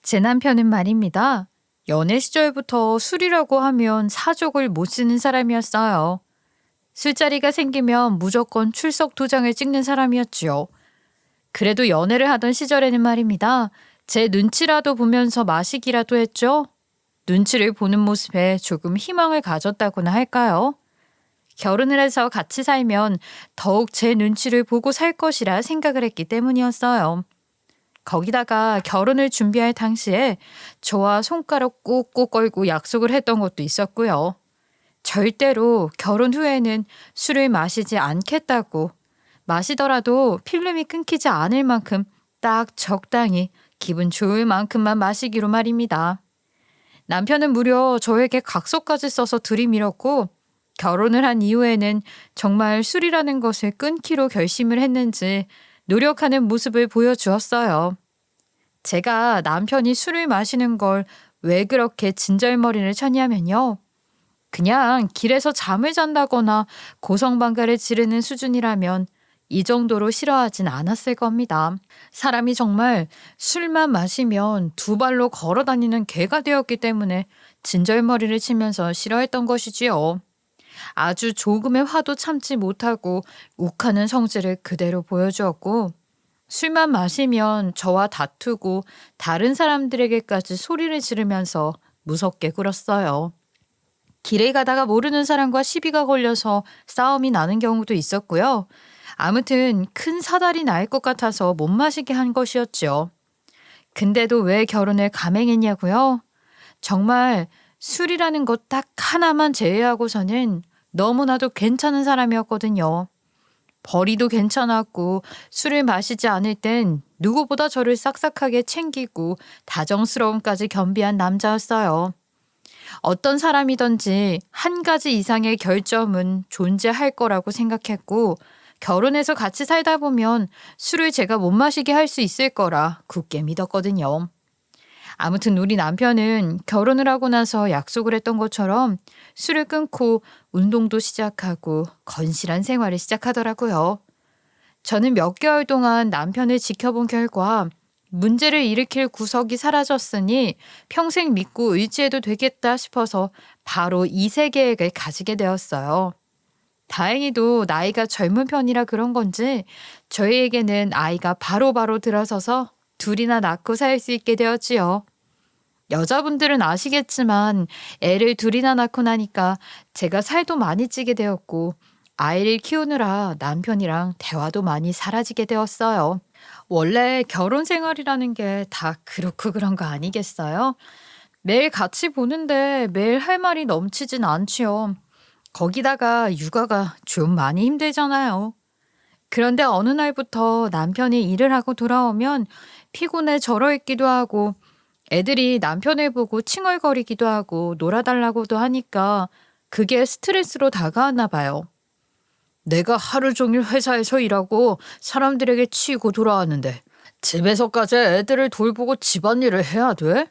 제 남편은 말입니다. 연애 시절부터 술이라고 하면 사족을 못 쓰는 사람이었어요. 술자리가 생기면 무조건 출석 도장을 찍는 사람이었지요. 그래도 연애를 하던 시절에는 말입니다. 제 눈치라도 보면서 마시기라도 했죠. 눈치를 보는 모습에 조금 희망을 가졌다고나 할까요? 결혼을 해서 같이 살면 더욱 제 눈치를 보고 살 것이라 생각을 했기 때문이었어요. 거기다가 결혼을 준비할 당시에 저와 손가락 꾹꾹 걸고 약속을 했던 것도 있었고요. 절대로 결혼 후에는 술을 마시지 않겠다고, 마시더라도 필름이 끊기지 않을 만큼 딱 적당히 기분 좋을 만큼만 마시기로 말입니다. 남편은 무려 저에게 각서까지 써서 들이밀었고, 결혼을 한 이후에는 정말 술이라는 것을 끊기로 결심을 했는지 노력하는 모습을 보여주었어요. 제가 남편이 술을 마시는 걸 왜 그렇게 진절머리를 쳤냐면요. 그냥 길에서 잠을 잔다거나 고성방가를 지르는 수준이라면 이 정도로 싫어하진 않았을 겁니다. 사람이 정말 술만 마시면 두 발로 걸어 다니는 개가 되었기 때문에 진절머리를 치면서 싫어했던 것이지요. 아주 조금의 화도 참지 못하고 욱하는 성질을 그대로 보여주었고, 술만 마시면 저와 다투고 다른 사람들에게까지 소리를 지르면서 무섭게 굴었어요. 길에 가다가 모르는 사람과 시비가 걸려서 싸움이 나는 경우도 있었고요. 아무튼 큰 사달이 날 것 같아서 못 마시게 한 것이었죠. 근데도 왜 결혼을 감행했냐고요? 정말 술이라는 것 딱 하나만 제외하고서는 너무나도 괜찮은 사람이었거든요. 벌이도 괜찮았고 술을 마시지 않을 땐 누구보다 저를 싹싹하게 챙기고 다정스러움까지 겸비한 남자였어요. 어떤 사람이든지 한 가지 이상의 결점은 존재할 거라고 생각했고, 결혼해서 같이 살다 보면 술을 제가 못 마시게 할 수 있을 거라 굳게 믿었거든요. 아무튼 우리 남편은 결혼을 하고 나서 약속을 했던 것처럼 술을 끊고 운동도 시작하고 건실한 생활을 시작하더라고요. 저는 몇 개월 동안 남편을 지켜본 결과 문제를 일으킬 구석이 사라졌으니 평생 믿고 의지해도 되겠다 싶어서 바로 이 세 계획을 가지게 되었어요. 다행히도 나이가 젊은 편이라 그런 건지 저희에게는 아이가 바로바로 들어서서 둘이나 낳고 살 수 있게 되었지요. 여자분들은 아시겠지만 애를 둘이나 낳고 나니까 제가 살도 많이 찌게 되었고, 아이를 키우느라 남편이랑 대화도 많이 사라지게 되었어요. 원래 결혼 생활이라는 게 다 그렇고 그런 거 아니겠어요? 매일 같이 보는데 매일 할 말이 넘치진 않지요. 거기다가 육아가 좀 많이 힘들잖아요. 그런데 어느 날부터 남편이 일을 하고 돌아오면 피곤해 절어있기도 하고, 애들이 남편을 보고 칭얼거리기도 하고 놀아달라고도 하니까 그게 스트레스로 다가왔나 봐요. 내가 하루 종일 회사에서 일하고 사람들에게 치이고 돌아왔는데 집에서까지 애들을 돌보고 집안일을 해야 돼?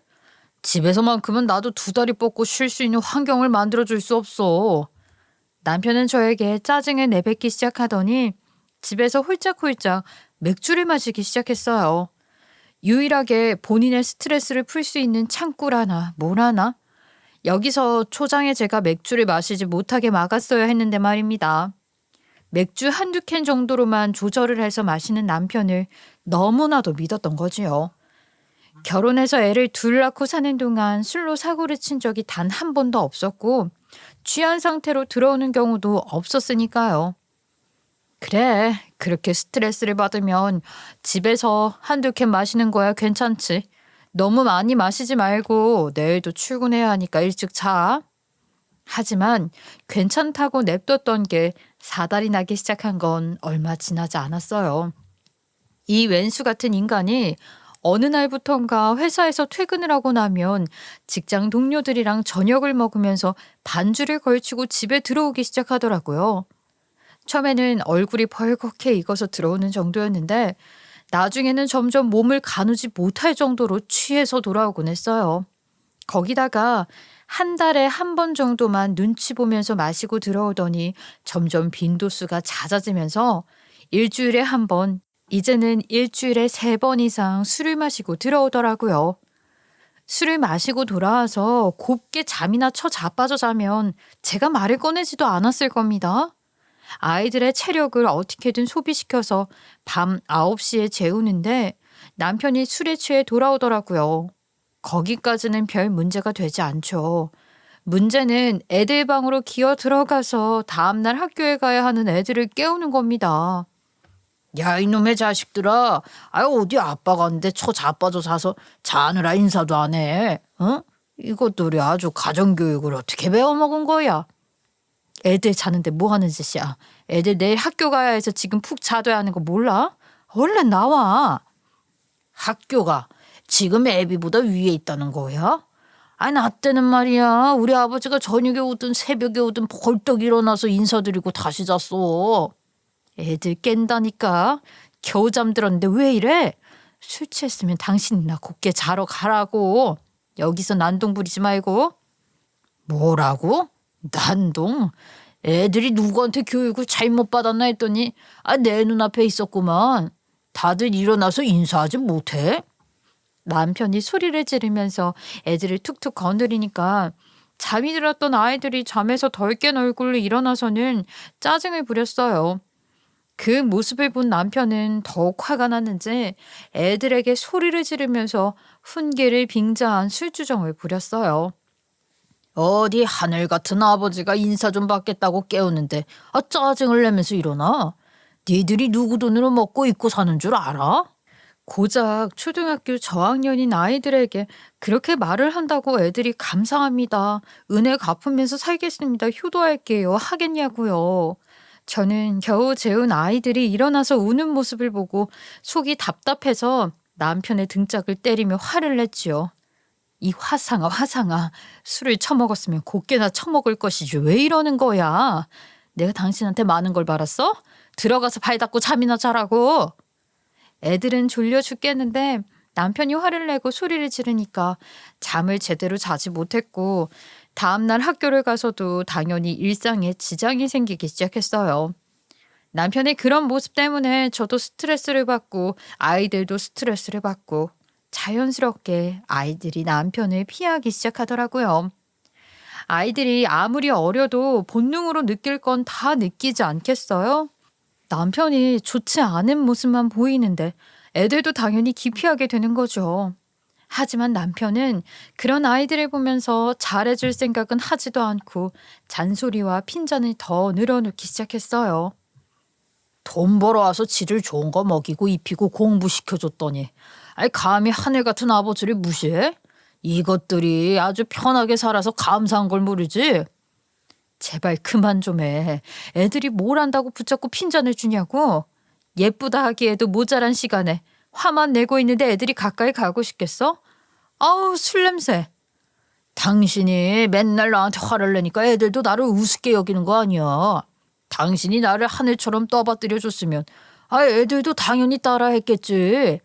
집에서만큼은 나도 두 다리 뻗고 쉴 수 있는 환경을 만들어줄 수 없어. 남편은 저에게 짜증을 내뱉기 시작하더니 집에서 홀짝홀짝 맥주를 마시기 시작했어요. 유일하게 본인의 스트레스를 풀 수 있는 창꿀 하나, 뭘 하나? 여기서 초장에 제가 맥주를 마시지 못하게 막았어야 했는데 말입니다. 맥주 한두 캔 정도로만 조절을 해서 마시는 남편을 너무나도 믿었던 거지요. 결혼해서 애를 둘 낳고 사는 동안 술로 사고를 친 적이 단 한 번도 없었고, 취한 상태로 들어오는 경우도 없었으니까요. 그래, 그렇게 스트레스를 받으면 집에서 한두 캔 마시는 거야 괜찮지. 너무 많이 마시지 말고 내일도 출근해야 하니까 일찍 자. 하지만 괜찮다고 냅뒀던 게 사달이 나기 시작한 건 얼마 지나지 않았어요. 이 왼수 같은 인간이 어느 날부턴가 회사에서 퇴근을 하고 나면 직장 동료들이랑 저녁을 먹으면서 반주를 걸치고 집에 들어오기 시작하더라고요. 처음에는 얼굴이 벌겋게 익어서 들어오는 정도였는데 나중에는 점점 몸을 가누지 못할 정도로 취해서 돌아오곤 했어요. 거기다가 한 달에 한 번 정도만 눈치 보면서 마시고 들어오더니 점점 빈도수가 잦아지면서 일주일에 한 번, 이제는 일주일에 3번 이상 술을 마시고 들어오더라고요. 술을 마시고 돌아와서 곱게 잠이나 쳐 자빠져 자면 제가 말을 꺼내지도 않았을 겁니다. 아이들의 체력을 어떻게든 소비시켜서 밤 9시에 재우는데 남편이 술에 취해 돌아오더라고요. 거기까지는 별 문제가 되지 않죠. 문제는 애들 방으로 기어 들어가서 다음날 학교에 가야 하는 애들을 깨우는 겁니다. 야, 이놈의 자식들아. 어디 아빠가 왔는데 쳐 자빠져 자서 자느라 인사도 안 해. 어? 이것들이 아주 가정교육을 어떻게 배워먹은 거야? 애들 자는데 뭐 하는 짓이야? 애들 내일 학교 가야 해서 지금 푹 자둬야 하는 거 몰라? 얼른 나와. 학교가 지금 애비보다 위에 있다는 거야? 나 때는 말이야. 우리 아버지가 저녁에 오든 새벽에 오든 벌떡 일어나서 인사드리고 다시 잤어. 애들 깬다니까. 겨우 잠들었는데 왜 이래? 술 취했으면 당신이나 곱게 자러 가라고. 여기서 난동 부리지 말고. 뭐라고? 난동? 애들이 누구한테 교육을 잘못 받았나 했더니 내 눈앞에 있었구만. 다들 일어나서 인사하지 못해? 남편이 소리를 지르면서 애들을 툭툭 거느리니까 잠이 들었던 아이들이 잠에서 덜 깬 얼굴로 일어나서는 짜증을 부렸어요. 그 모습을 본 남편은 더욱 화가 났는지 애들에게 소리를 지르면서 훈계를 빙자한 술주정을 부렸어요. 어디 하늘 같은 아버지가 인사 좀 받겠다고 깨우는데 짜증을 내면서 일어나? 니들이 누구 돈으로 먹고 입고 사는 줄 알아? 고작 초등학교 저학년인 아이들에게 그렇게 말을 한다고 애들이 감사합니다. 은혜 갚으면서 살겠습니다. 효도할게요. 하겠냐고요. 저는 겨우 재운 아이들이 일어나서 우는 모습을 보고 속이 답답해서 남편의 등짝을 때리며 화를 냈지요. 이 화상아. 술을 처먹었으면 곱게나 처먹을 것이지 왜 이러는 거야? 내가 당신한테 많은 걸 바랐어? 들어가서 발 닦고 잠이나 자라고. 애들은 졸려 죽겠는데 남편이 화를 내고 소리를 지르니까 잠을 제대로 자지 못했고 다음날 학교를 가서도 당연히 일상에 지장이 생기기 시작했어요. 남편의 그런 모습 때문에 저도 스트레스를 받고 아이들도 스트레스를 받고 자연스럽게 아이들이 남편을 피하기 시작하더라고요. 아이들이 아무리 어려도 본능으로 느낄 건 다 느끼지 않겠어요? 남편이 좋지 않은 모습만 보이는데 애들도 당연히 기피하게 되는 거죠. 하지만 남편은 그런 아이들을 보면서 잘해줄 생각은 하지도 않고 잔소리와 핀잔을 더 늘어놓기 시작했어요. 돈 벌어와서 지들 좋은 거 먹이고 입히고 공부시켜줬더니 감히 하늘 같은 아버지를 무시해? 이것들이 아주 편하게 살아서 감사한 걸 모르지? 제발 그만 좀 해. 애들이 뭘 안다고 붙잡고 핀잔을 주냐고. 예쁘다 하기에도 모자란 시간에 화만 내고 있는데 애들이 가까이 가고 싶겠어? 아우, 술 냄새. 당신이 맨날 나한테 화를 내니까 애들도 나를 우습게 여기는 거 아니야. 당신이 나를 하늘처럼 떠받들여 줬으면 애들도 당연히 따라했겠지.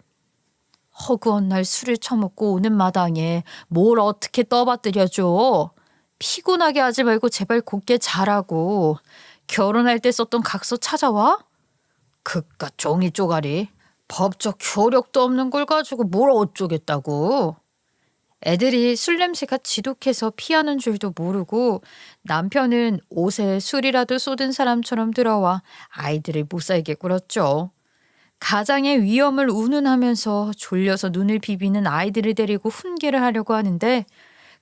허구한 날 술을 처먹고 오는 마당에 뭘 어떻게 떠받들여줘. 피곤하게 하지 말고 제발 곱게 자라고. 결혼할 때 썼던 각서 찾아와? 그깟 종이 쪼가리. 법적 효력도 없는 걸 가지고 뭘 어쩌겠다고. 애들이 술 냄새가 지독해서 피하는 줄도 모르고 남편은 옷에 술이라도 쏟은 사람처럼 들어와 아이들을 못살게 굴었죠. 가장의 위험을 운운하면서 졸려서 눈을 비비는 아이들을 데리고 훈계를 하려고 하는데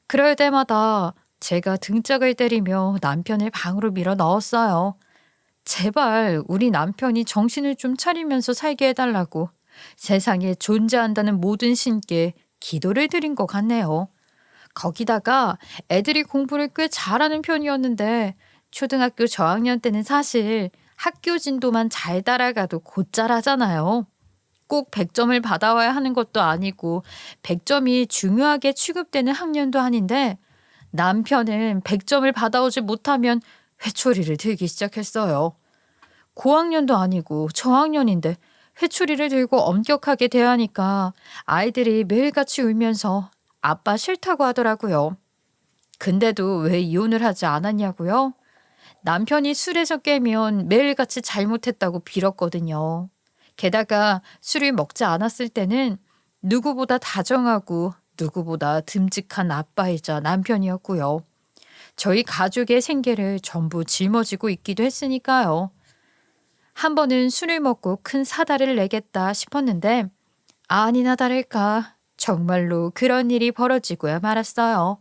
그럴 때마다 제가 등짝을 때리며 남편을 방으로 밀어 넣었어요. 제발 우리 남편이 정신을 좀 차리면서 살게 해달라고 세상에 존재한다는 모든 신께 기도를 드린 것 같네요. 거기다가 애들이 공부를 꽤 잘하는 편이었는데 초등학교 저학년 때는 사실 학교 진도만 잘 따라가도 곧잘 하잖아요. 꼭 100점을 받아와야 하는 것도 아니고 100점이 중요하게 취급되는 학년도 아닌데 남편은 100점을 받아오지 못하면 회초리를 들기 시작했어요. 고학년도 아니고 저학년인데 회초리를 들고 엄격하게 대하니까 아이들이 매일같이 울면서 아빠 싫다고 하더라고요. 근데도 왜 이혼을 하지 않았냐고요? 남편이 술에서 깨면 매일같이 잘못했다고 빌었거든요. 게다가 술을 먹지 않았을 때는 누구보다 다정하고 누구보다 듬직한 아빠이자 남편이었고요. 저희 가족의 생계를 전부 짊어지고 있기도 했으니까요. 한 번은 술을 먹고 큰 사달을 내겠다 싶었는데 아니나 다를까 정말로 그런 일이 벌어지고야 말았어요.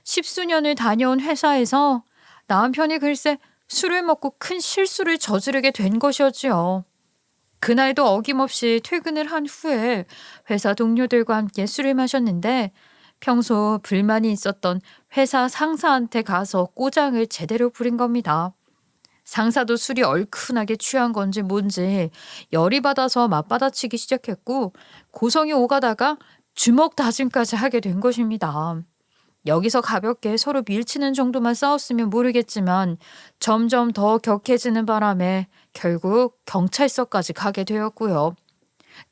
십수년을 다녀온 회사에서 남편이 글쎄 술을 먹고 큰 실수를 저지르게 된 것이었지요. 그날도 어김없이 퇴근을 한 후에 회사 동료들과 함께 술을 마셨는데 평소 불만이 있었던 회사 상사한테 가서 꼬장을 제대로 부린 겁니다. 상사도 술이 얼큰하게 취한 건지 뭔지 열이 받아서 맞받아치기 시작했고 고성이 오가다가 주먹 다짐까지 하게 된 것입니다. 여기서 가볍게 서로 밀치는 정도만 싸웠으면 모르겠지만 점점 더 격해지는 바람에 결국 경찰서까지 가게 되었고요.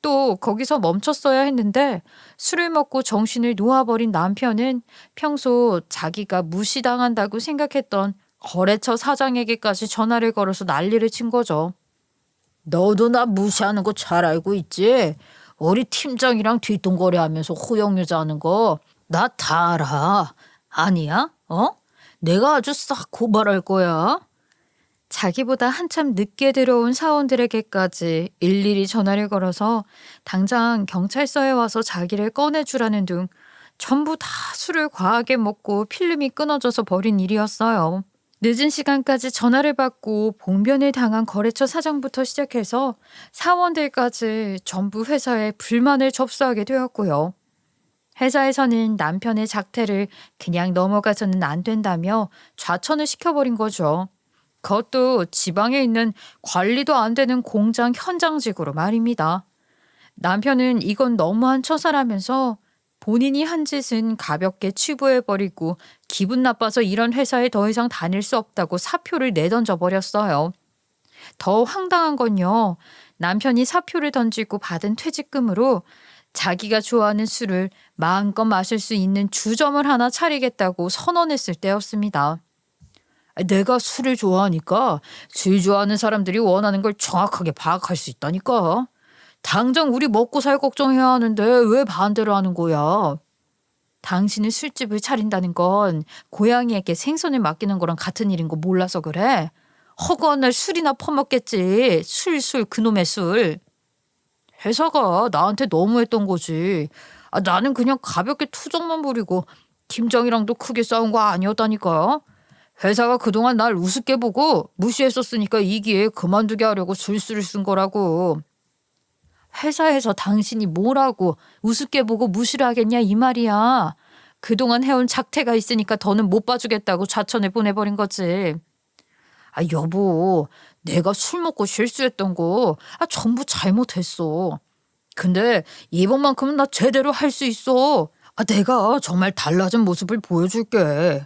또 거기서 멈췄어야 했는데 술을 먹고 정신을 놓아버린 남편은 평소 자기가 무시당한다고 생각했던 거래처 사장에게까지 전화를 걸어서 난리를 친 거죠. 너도 나 무시하는 거 잘 알고 있지? 우리 팀장이랑 뒷동거래하면서 호영유자 하는 거 나 다 알아. 아니야? 내가 아주 싹 고발할 거야. 자기보다 한참 늦게 들어온 사원들에게까지 일일이 전화를 걸어서 당장 경찰서에 와서 자기를 꺼내주라는 등 전부 다 술을 과하게 먹고 필름이 끊어져서 벌인 일이었어요. 늦은 시간까지 전화를 받고 봉변을 당한 거래처 사장부터 시작해서 사원들까지 전부 회사에 불만을 접수하게 되었고요. 회사에서는 남편의 작태를 그냥 넘어가서는 안 된다며 좌천을 시켜버린 거죠. 그것도 지방에 있는 관리도 안 되는 공장 현장직으로 말입니다. 남편은 이건 너무한 처사라면서 본인이 한 짓은 가볍게 치부해버리고 기분 나빠서 이런 회사에 더 이상 다닐 수 없다고 사표를 내던져 버렸어요. 더 황당한 건요. 남편이 사표를 던지고 받은 퇴직금으로 자기가 좋아하는 술을 마음껏 마실 수 있는 주점을 하나 차리겠다고 선언했을 때였습니다. 내가 술을 좋아하니까 술 좋아하는 사람들이 원하는 걸 정확하게 파악할 수 있다니까. 당장 우리 먹고 살 걱정해야 하는데 왜 반대로 하는 거야? 당신은 술집을 차린다는 건 고양이에게 생선을 맡기는 거랑 같은 일인 거 몰라서 그래? 허구한 날 술이나 퍼먹겠지. 술 그놈의 술. 회사가 나한테 너무했던 거지. 나는 그냥 가볍게 투정만 부리고 팀장이랑도 크게 싸운 거 아니었다니까. 회사가 그동안 날 우습게 보고 무시했었으니까 이 기회에 그만두게 하려고 술수를 쓴 거라고. 회사에서 당신이 뭐라고 우습게 보고 무시를 하겠냐 이 말이야. 그동안 해온 작태가 있으니까 더는 못 봐주겠다고 좌천을 보내버린 거지. 여보, 내가 술 먹고 실수했던 거 전부 잘못했어. 근데 이번만큼은 나 제대로 할 수 있어. 내가 정말 달라진 모습을 보여줄게.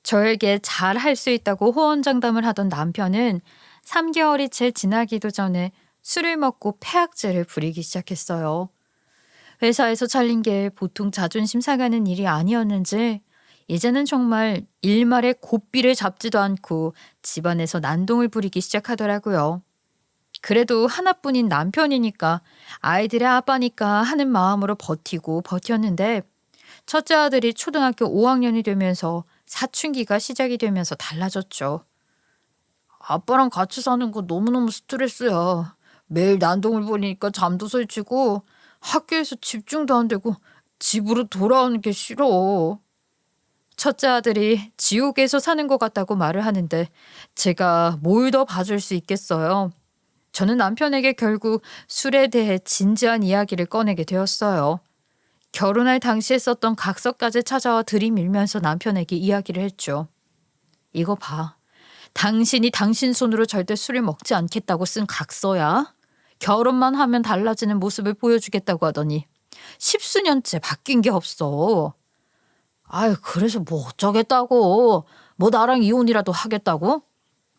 저에게 잘 할 수 있다고 호언장담을 하던 남편은 3개월이 채 지나기도 전에 술을 먹고 폐악질을 부리기 시작했어요. 회사에서 잘린 게 보통 자존심 상하는 일이 아니었는지 이제는 정말 일말에 고삐를 잡지도 않고 집안에서 난동을 부리기 시작하더라고요. 그래도 하나뿐인 남편이니까 아이들의 아빠니까 하는 마음으로 버티고 버텼는데 첫째 아들이 초등학교 5학년이 되면서 사춘기가 시작이 되면서 달라졌죠. 아빠랑 같이 사는 거 너무너무 스트레스야. 매일 난동을 부리니까 잠도 설치고 학교에서 집중도 안 되고 집으로 돌아오는 게 싫어. 첫째 아들이 지옥에서 사는 것 같다고 말을 하는데 제가 뭘 더 봐줄 수 있겠어요. 저는 남편에게 결국 술에 대해 진지한 이야기를 꺼내게 되었어요. 결혼할 당시에 썼던 각서까지 찾아와 들이밀면서 남편에게 이야기를 했죠. 이거 봐. 당신이 당신 손으로 절대 술을 먹지 않겠다고 쓴 각서야. 결혼만 하면 달라지는 모습을 보여주겠다고 하더니 10수년째 바뀐 게 없어. 그래서 뭐 어쩌겠다고. 뭐 나랑 이혼이라도 하겠다고?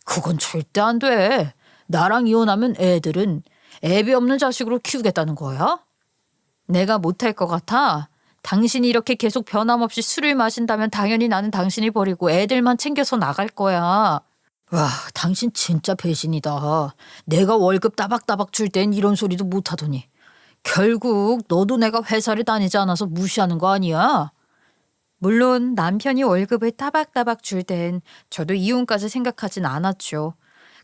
그건 절대 안 돼. 나랑 이혼하면 애들은 애비 없는 자식으로 키우겠다는 거야? 내가 못할 것 같아? 당신이 이렇게 계속 변함없이 술을 마신다면 당연히 나는 당신이 버리고 애들만 챙겨서 나갈 거야. 와, 당신 진짜 배신이다. 내가 월급 따박따박 줄 땐 이런 소리도 못하더니 결국 너도 내가 회사를 다니지 않아서 무시하는 거 아니야? 물론 남편이 월급을 따박따박 줄 땐 저도 이혼까지 생각하진 않았죠.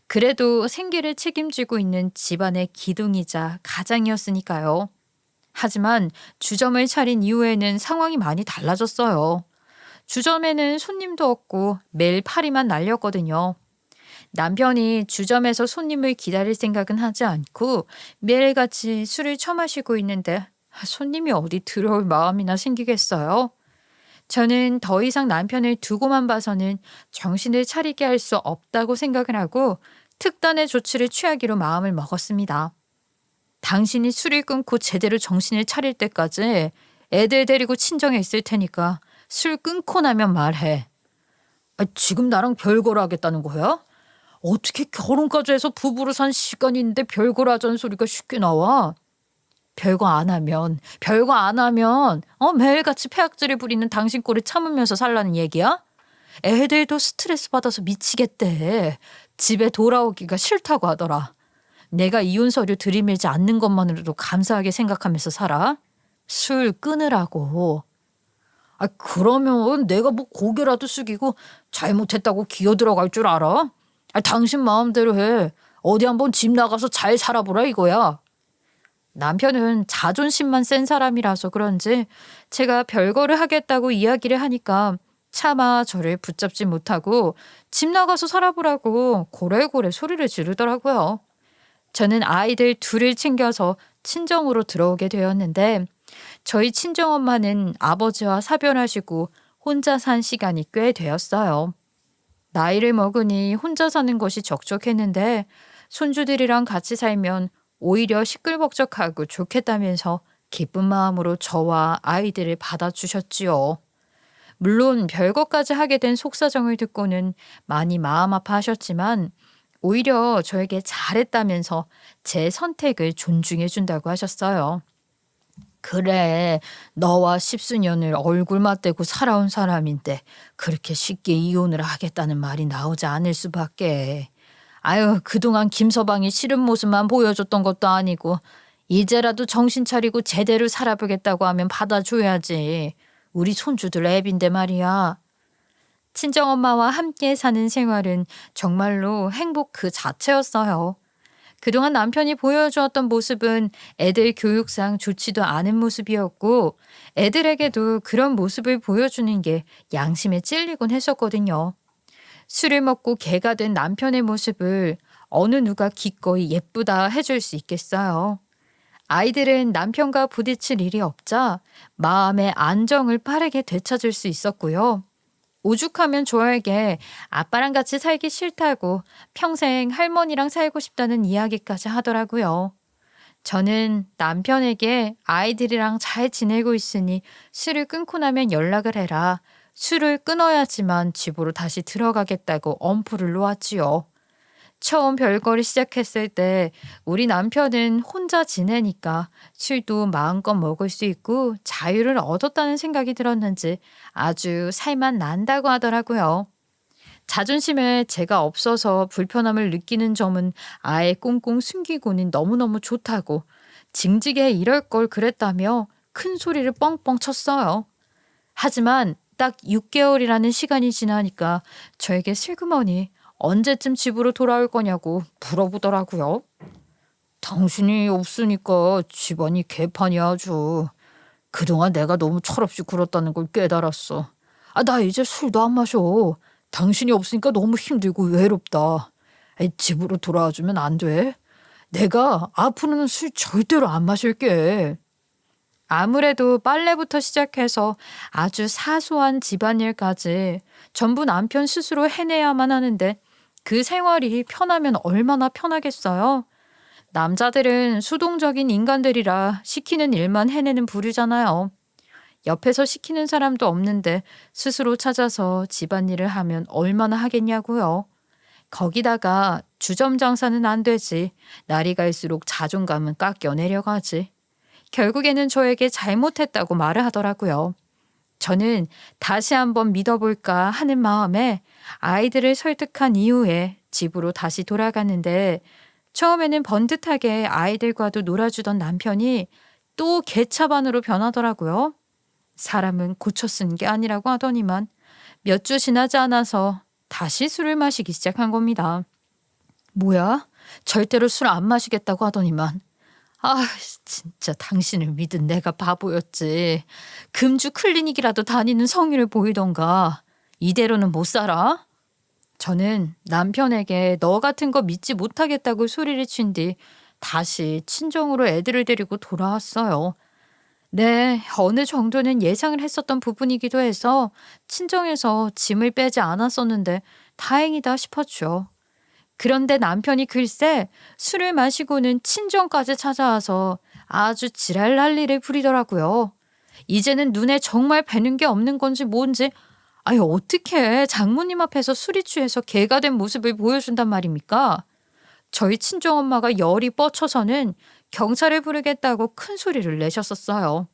그래도 생계를 책임지고 있는 집안의 기둥이자 가장이었으니까요. 하지만 주점을 차린 이후에는 상황이 많이 달라졌어요. 주점에는 손님도 없고 매일 파리만 날렸거든요. 남편이 주점에서 손님을 기다릴 생각은 하지 않고 매일같이 술을 처마시고 있는데 손님이 어디 들어올 마음이나 생기겠어요? 저는 더 이상 남편을 두고만 봐서는 정신을 차리게 할 수 없다고 생각을 하고 특단의 조치를 취하기로 마음을 먹었습니다. 당신이 술을 끊고 제대로 정신을 차릴 때까지 애들 데리고 친정에 있을 테니까 술 끊고 나면 말해. 지금 나랑 별거를 하겠다는 거야? 어떻게 결혼까지 해서 부부로 산 시간이 있는데 별거를 하자는 소리가 쉽게 나와? 별거 안 하면 매일같이 폐악질을 부리는 당신 꼴을 참으면서 살라는 얘기야? 애들도 스트레스 받아서 미치겠대. 집에 돌아오기가 싫다고 하더라. 내가 이혼 서류 들이밀지 않는 것만으로도 감사하게 생각하면서 살아? 술 끊으라고. 그러면 내가 뭐 고개라도 숙이고 잘못했다고 기어 들어갈 줄 알아? 당신 마음대로 해. 어디 한번 집 나가서 잘 살아보라 이거야. 남편은 자존심만 센 사람이라서 그런지 제가 별거를 하겠다고 이야기를 하니까 차마 저를 붙잡지 못하고 집 나가서 살아보라고 고래고래 소리를 지르더라고요. 저는 아이들 둘을 챙겨서 친정으로 들어오게 되었는데 저희 친정엄마는 아버지와 사별하시고 혼자 산 시간이 꽤 되었어요. 나이를 먹으니 혼자 사는 것이 적적했는데 손주들이랑 같이 살면 오히려 시끌벅적하고 좋겠다면서 기쁜 마음으로 저와 아이들을 받아주셨지요. 물론 별것까지 하게 된 속사정을 듣고는 많이 마음 아파하셨지만 오히려 저에게 잘했다면서 제 선택을 존중해 준다고 하셨어요. 그래, 너와 십수년을 얼굴 맞대고 살아온 사람인데 그렇게 쉽게 이혼을 하겠다는 말이 나오지 않을 수밖에. 아유, 그동안 김서방이 싫은 모습만 보여줬던 것도 아니고 이제라도 정신 차리고 제대로 살아보겠다고 하면 받아줘야지. 우리 손주들 애빈데 말이야. 친정엄마와 함께 사는 생활은 정말로 행복 그 자체였어요. 그동안 남편이 보여주었던 모습은 애들 교육상 좋지도 않은 모습이었고 애들에게도 그런 모습을 보여주는 게 양심에 찔리곤 했었거든요. 술을 먹고 개가 된 남편의 모습을 어느 누가 기꺼이 예쁘다 해줄 수 있겠어요. 아이들은 남편과 부딪힐 일이 없자 마음의 안정을 빠르게 되찾을 수 있었고요. 오죽하면 저에게 아빠랑 같이 살기 싫다고 평생 할머니랑 살고 싶다는 이야기까지 하더라고요. 저는 남편에게 아이들이랑 잘 지내고 있으니 술을 끊고 나면 연락을 해라. 술을 끊어야지만 집으로 다시 들어가겠다고 엄포를 놓았지요. 처음 별거를 시작했을 때 우리 남편은 혼자 지내니까 술도 마음껏 먹을 수 있고 자유를 얻었다는 생각이 들었는지 아주 살만 난다고 하더라고요. 자존심에 제가 없어서 불편함을 느끼는 점은 아예 꽁꽁 숨기고는 너무너무 좋다고 징직에 이럴 걸 그랬다며 큰 소리를 뻥뻥 쳤어요. 하지만 딱 6개월이라는 시간이 지나니까 저에게 슬그머니 언제쯤 집으로 돌아올 거냐고 물어보더라고요. 당신이 없으니까 집안이 개판이야 아주. 그동안 내가 너무 철없이 굴었다는 걸 깨달았어. 나 이제 술도 안 마셔. 당신이 없으니까 너무 힘들고 외롭다. 집으로 돌아와 주면 안 돼? 내가 앞으로는 술 절대로 안 마실게. 아무래도 빨래부터 시작해서 아주 사소한 집안일까지 전부 남편 스스로 해내야만 하는데 그 생활이 편하면 얼마나 편하겠어요. 남자들은 수동적인 인간들이라 시키는 일만 해내는 부류잖아요. 옆에서 시키는 사람도 없는데 스스로 찾아서 집안일을 하면 얼마나 하겠냐고요. 거기다가 주점 장사는 안 되지. 날이 갈수록 자존감은 깎여 내려가지. 결국에는 저에게 잘못했다고 말을 하더라고요. 저는 다시 한번 믿어볼까 하는 마음에 아이들을 설득한 이후에 집으로 다시 돌아갔는데 처음에는 번듯하게 아이들과도 놀아주던 남편이 또 개차반으로 변하더라고요. 사람은 고쳐 쓴 게 아니라고 하더니만 몇 주 지나지 않아서 다시 술을 마시기 시작한 겁니다. 뭐야? 절대로 술 안 마시겠다고 하더니만. 아, 진짜 당신을 믿은 내가 바보였지. 금주 클리닉이라도 다니는 성의를 보이던가. 이대로는 못 살아? 저는 남편에게 너 같은 거 믿지 못하겠다고 소리를 친 뒤 다시 친정으로 애들을 데리고 돌아왔어요. 네, 어느 정도는 예상을 했었던 부분이기도 해서 친정에서 짐을 빼지 않았었는데 다행이다 싶었죠. 그런데 남편이 글쎄 술을 마시고는 친정까지 찾아와서 아주 지랄 난리를 부리더라고요. 이제는 눈에 정말 뵈는 게 없는 건지 뭔지 아유 어떻게 장모님 앞에서 술이 취해서 개가 된 모습을 보여준단 말입니까? 저희 친정엄마가 열이 뻗쳐서는 경찰을 부르겠다고 큰 소리를 내셨었어요.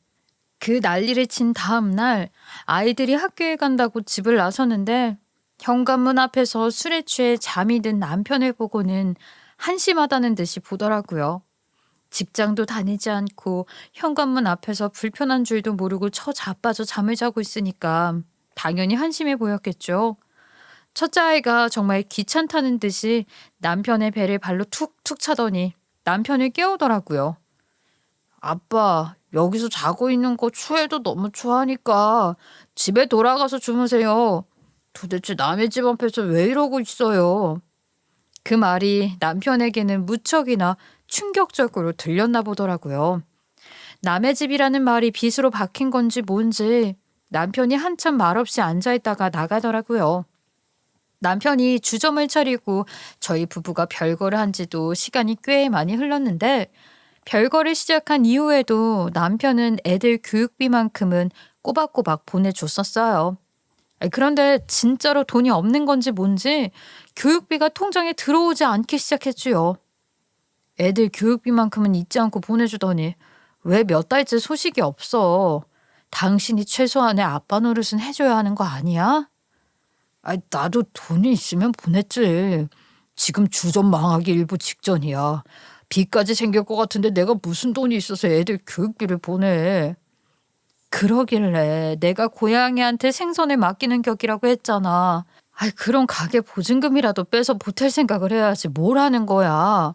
그 난리를 친 다음 날 아이들이 학교에 간다고 집을 나섰는데 현관문 앞에서 술에 취해 잠이 든 남편을 보고는 한심하다는 듯이 보더라고요. 직장도 다니지 않고 현관문 앞에서 불편한 줄도 모르고 처자빠져 잠을 자고 있으니까 당연히 한심해 보였겠죠. 첫째 아이가 정말 귀찮다는 듯이 남편의 배를 발로 툭툭 차더니 남편을 깨우더라고요. 아빠, 여기서 자고 있는 거 추해도 너무 추하니까 집에 돌아가서 주무세요. 도대체 남의 집 앞에서 왜 이러고 있어요? 그 말이 남편에게는 무척이나 충격적으로 들렸나 보더라고요. 남의 집이라는 말이 빗으로 박힌 건지 뭔지 남편이 한참 말없이 앉아있다가 나가더라고요. 남편이 주점을 차리고 저희 부부가 별거를 한 지도 시간이 꽤 많이 흘렀는데 별거를 시작한 이후에도 남편은 애들 교육비만큼은 꼬박꼬박 보내줬었어요. 그런데 진짜로 돈이 없는 건지 뭔지 교육비가 통장에 들어오지 않기 시작했지요. 애들 교육비만큼은 잊지 않고 보내주더니 왜 몇 달째 소식이 없어? 당신이 최소한의 아빠 노릇은 해줘야 하는 거 아니야? 나도 돈이 있으면 보냈지. 지금 주점 망하기 일부 직전이야. 빚까지 생길 것 같은데 내가 무슨 돈이 있어서 애들 교육비를 보내. 그러길래 내가 고양이한테 생선을 맡기는 격이라고 했잖아. 그럼 가게 보증금이라도 빼서 보탤 생각을 해야지 뭘 하는 거야.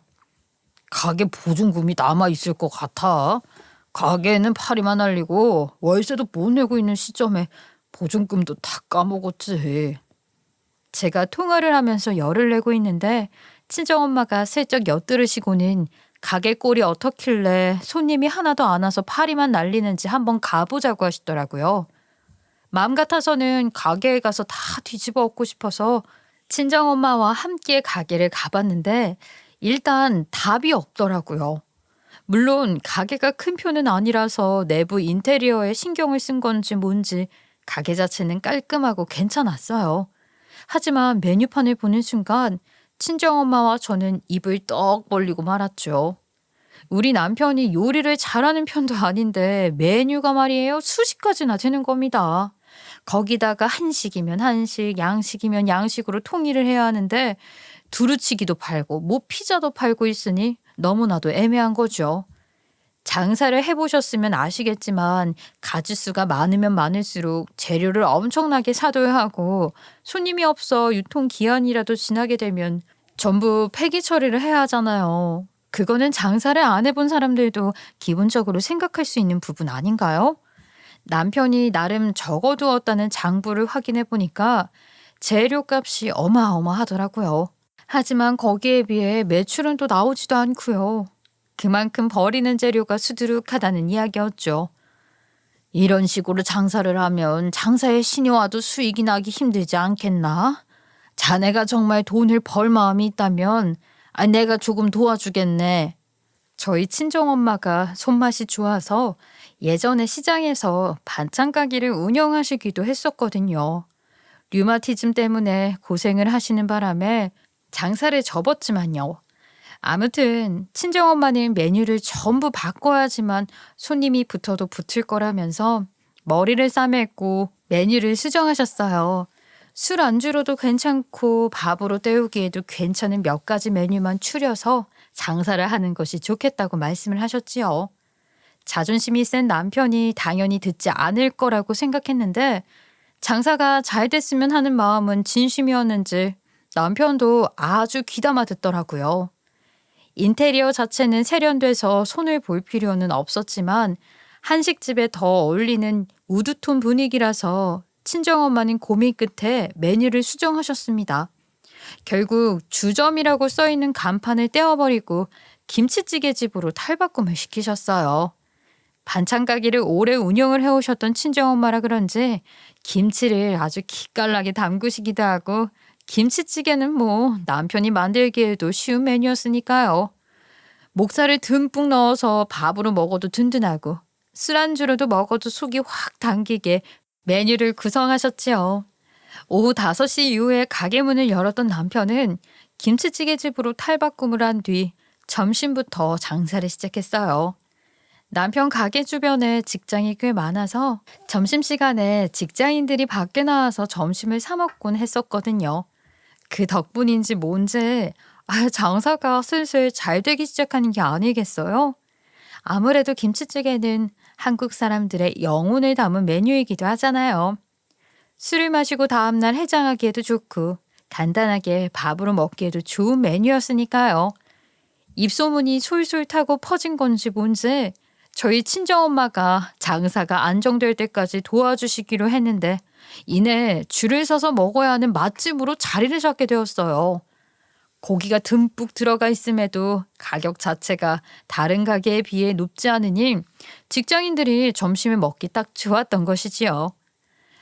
가게 보증금이 남아있을 것 같아. 가게에는 파리만 날리고 월세도 못 내고 있는 시점에 보증금도 다 까먹었지. 제가 통화를 하면서 열을 내고 있는데 친정엄마가 슬쩍 엿들으시고는 가게 꼴이 어떻길래 손님이 하나도 안 와서 파리만 날리는지 한번 가보자고 하시더라고요. 마음 같아서는 가게에 가서 다 뒤집어 엎고 싶어서 친정엄마와 함께 가게를 가봤는데 일단 답이 없더라고요. 물론 가게가 큰 편은 아니라서 내부 인테리어에 신경을 쓴 건지 뭔지 가게 자체는 깔끔하고 괜찮았어요. 하지만 메뉴판을 보는 순간 친정엄마와 저는 입을 떡 벌리고 말았죠. 우리 남편이 요리를 잘하는 편도 아닌데 메뉴가 말이에요 수십 가지나 되는 겁니다. 거기다가 한식이면 한식, 양식이면 양식으로 통일을 해야 하는데 두루치기도 팔고 뭐 피자도 팔고 있으니 너무나도 애매한 거죠. 장사를 해보셨으면 아시겠지만 가짓수가 많으면 많을수록 재료를 엄청나게 사둬야 하고 손님이 없어 유통기한이라도 지나게 되면 전부 폐기 처리를 해야 하잖아요. 그거는 장사를 안 해본 사람들도 기본적으로 생각할 수 있는 부분 아닌가요? 남편이 나름 적어두었다는 장부를 확인해 보니까 재료값이 어마어마하더라고요. 하지만 거기에 비해 매출은 또 나오지도 않고요. 그만큼 버리는 재료가 수두룩하다는 이야기였죠. 이런 식으로 장사를 하면 장사에 신이 와도 수익이 나기 힘들지 않겠나? 자네가 정말 돈을 벌 마음이 있다면 내가 조금 도와주겠네. 저희 친정엄마가 손맛이 좋아서 예전에 시장에서 반찬 가게를 운영하시기도 했었거든요. 류마티즘 때문에 고생을 하시는 바람에 장사를 접었지만요. 아무튼 친정엄마는 메뉴를 전부 바꿔야지만 손님이 붙어도 붙을 거라면서 머리를 싸맸고 메뉴를 수정하셨어요. 술 안주로도 괜찮고 밥으로 때우기에도 괜찮은 몇 가지 메뉴만 추려서 장사를 하는 것이 좋겠다고 말씀을 하셨지요. 자존심이 센 남편이 당연히 듣지 않을 거라고 생각했는데 장사가 잘 됐으면 하는 마음은 진심이었는지 남편도 아주 귀담아 듣더라고요. 인테리어 자체는 세련돼서 손을 볼 필요는 없었지만 한식집에 더 어울리는 우드톤 분위기라서 친정엄마는 고민 끝에 메뉴를 수정하셨습니다. 결국 주점이라고 써있는 간판을 떼어버리고 김치찌개 집으로 탈바꿈을 시키셨어요. 반찬 가게를 오래 운영을 해오셨던 친정엄마라 그런지 김치를 아주 기깔나게 담그시기도 하고 김치찌개는 뭐 남편이 만들기에도 쉬운 메뉴였으니까요. 목살을 듬뿍 넣어서 밥으로 먹어도 든든하고 술안주로도 먹어도 속이 확 당기게 메뉴를 구성하셨지요. 오후 5시 이후에 가게 문을 열었던 남편은 김치찌개 집으로 탈바꿈을 한 뒤 점심부터 장사를 시작했어요. 남편 가게 주변에 직장이 꽤 많아서 점심시간에 직장인들이 밖에 나와서 점심을 사 먹곤 했었거든요. 그 덕분인지 뭔지 장사가 슬슬 잘 되기 시작하는 게 아니겠어요? 아무래도 김치찌개는 한국 사람들의 영혼을 담은 메뉴이기도 하잖아요. 술을 마시고 다음날 해장하기에도 좋고 간단하게 밥으로 먹기에도 좋은 메뉴였으니까요. 입소문이 솔솔 타고 퍼진 건지 뭔지 저희 친정엄마가 장사가 안정될 때까지 도와주시기로 했는데 이내 줄을 서서 먹어야 하는 맛집으로 자리를 잡게 되었어요. 고기가 듬뿍 들어가 있음에도 가격 자체가 다른 가게에 비해 높지 않으니 직장인들이 점심을 먹기 딱 좋았던 것이지요.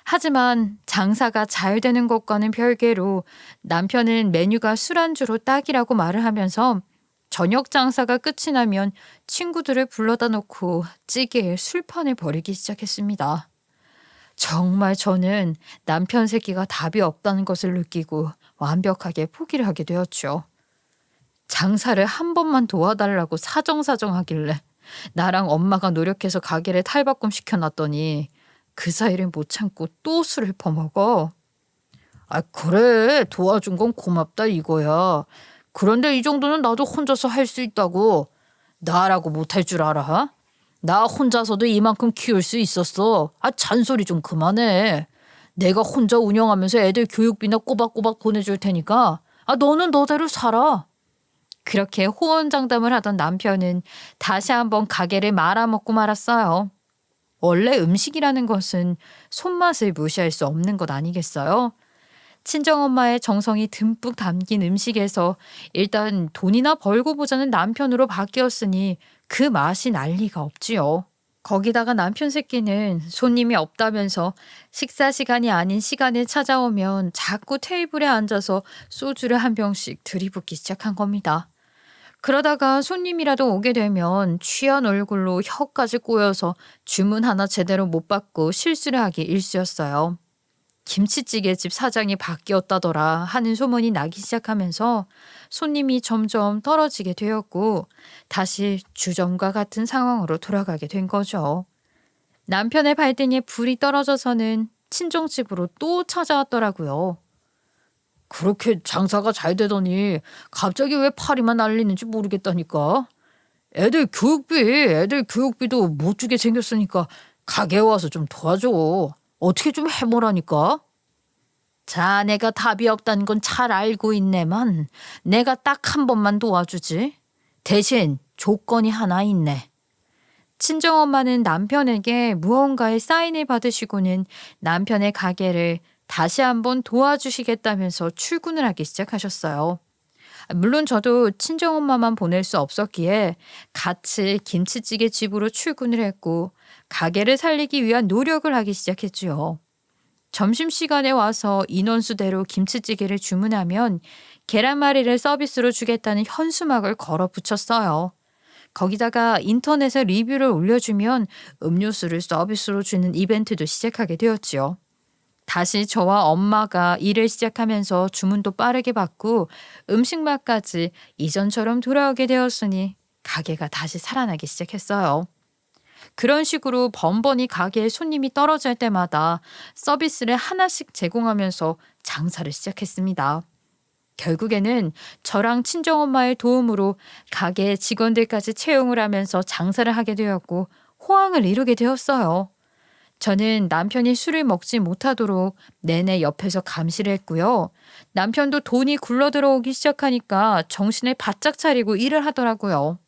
하지만 장사가 잘 되는 것과는 별개로 남편은 메뉴가 술안주로 딱이라고 말을 하면서 저녁 장사가 끝이 나면 친구들을 불러다 놓고 찌개에 술판을 벌이기 시작했습니다. 정말 저는 남편 새끼가 답이 없다는 것을 느끼고 완벽하게 포기를 하게 되었죠. 장사를 한 번만 도와달라고 사정사정하길래 나랑 엄마가 노력해서 가게를 탈바꿈 시켜놨더니 그 사이를 못 참고 또 술을 퍼먹어. 그래 도와준 건 고맙다 이거야. 그런데 이 정도는 나도 혼자서 할 수 있다고. 나라고 못할 줄 알아? 나 혼자서도 이만큼 키울 수 있었어. 잔소리 좀 그만해. 내가 혼자 운영하면서 애들 교육비나 꼬박꼬박 보내줄 테니까 너는 너대로 살아. 그렇게 호언장담을 하던 남편은 다시 한번 가게를 말아먹고 말았어요. 원래 음식이라는 것은 손맛을 무시할 수 없는 것 아니겠어요? 친정엄마의 정성이 듬뿍 담긴 음식에서 일단 돈이나 벌고 보자는 남편으로 바뀌었으니 그 맛이 날 리가 없지요. 거기다가 남편 새끼는 손님이 없다면서 식사 시간이 아닌 시간에 찾아오면 자꾸 테이블에 앉아서 소주를 한 병씩 들이붓기 시작한 겁니다. 그러다가 손님이라도 오게 되면 취한 얼굴로 혀까지 꼬여서 주문 하나 제대로 못 받고 실수를 하기 일쑤였어요. 김치찌개 집 사장이 바뀌었다더라 하는 소문이 나기 시작하면서 손님이 점점 떨어지게 되었고 다시 주점과 같은 상황으로 돌아가게 된 거죠. 남편의 발등에 불이 떨어져서는 친정집으로 또 찾아왔더라고요. 그렇게 장사가 잘 되더니 갑자기 왜 파리만 날리는지 모르겠다니까. 애들 교육비도 못 주게 생겼으니까 가게에 와서 좀 도와줘. 어떻게 좀 해보라니까. 자네가 답이 없다는 건 잘 알고 있네만 내가 딱 한 번만 도와주지. 대신 조건이 하나 있네. 친정엄마는 남편에게 무언가의 사인을 받으시고는 남편의 가게를 다시 한번 도와주시겠다면서 출근을 하기 시작하셨어요. 물론 저도 친정엄마만 보낼 수 없었기에 같이 김치찌개 집으로 출근을 했고 가게를 살리기 위한 노력을 하기 시작했지요. 점심시간에 와서 인원수대로 김치찌개를 주문하면 계란말이를 서비스로 주겠다는 현수막을 걸어 붙였어요. 거기다가 인터넷에 리뷰를 올려주면 음료수를 서비스로 주는 이벤트도 시작하게 되었지요. 다시 저와 엄마가 일을 시작하면서 주문도 빠르게 받고 음식 맛까지 이전처럼 돌아오게 되었으니 가게가 다시 살아나기 시작했어요. 그런 식으로 번번이 가게에 손님이 떨어질 때마다 서비스를 하나씩 제공하면서 장사를 시작했습니다. 결국에는 저랑 친정엄마의 도움으로 가게 직원들까지 채용을 하면서 장사를 하게 되었고 호황을 이루게 되었어요. 저는 남편이 술을 먹지 못하도록 내내 옆에서 감시를 했고요. 남편도 돈이 굴러 들어오기 시작하니까 정신을 바짝 차리고 일을 하더라고요.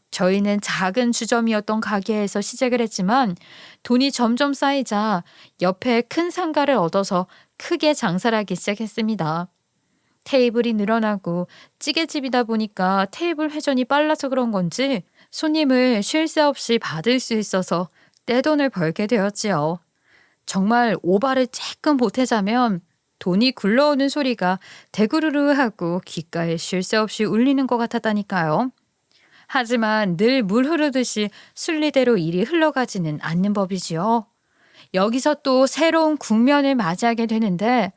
저희는 작은 주점이었던 가게에서 시작을 했지만 돈이 점점 쌓이자 옆에 큰 상가를 얻어서 크게 장사를 하기 시작했습니다. 테이블이 늘어나고 찌개집이다 보니까 테이블 회전이 빨라서 그런 건지 손님을 쉴 새 없이 받을 수 있어서 떼돈을 벌게 되었지요. 정말 오바를 조금 보태자면 돈이 굴러오는 소리가 대구르르 하고 귓가에 쉴 새 없이 울리는 것 같았다니까요. 하지만 늘 물 흐르듯이 순리대로 일이 흘러가지는 않는 법이지요. 여기서 또 새로운 국면을 맞이하게 되는데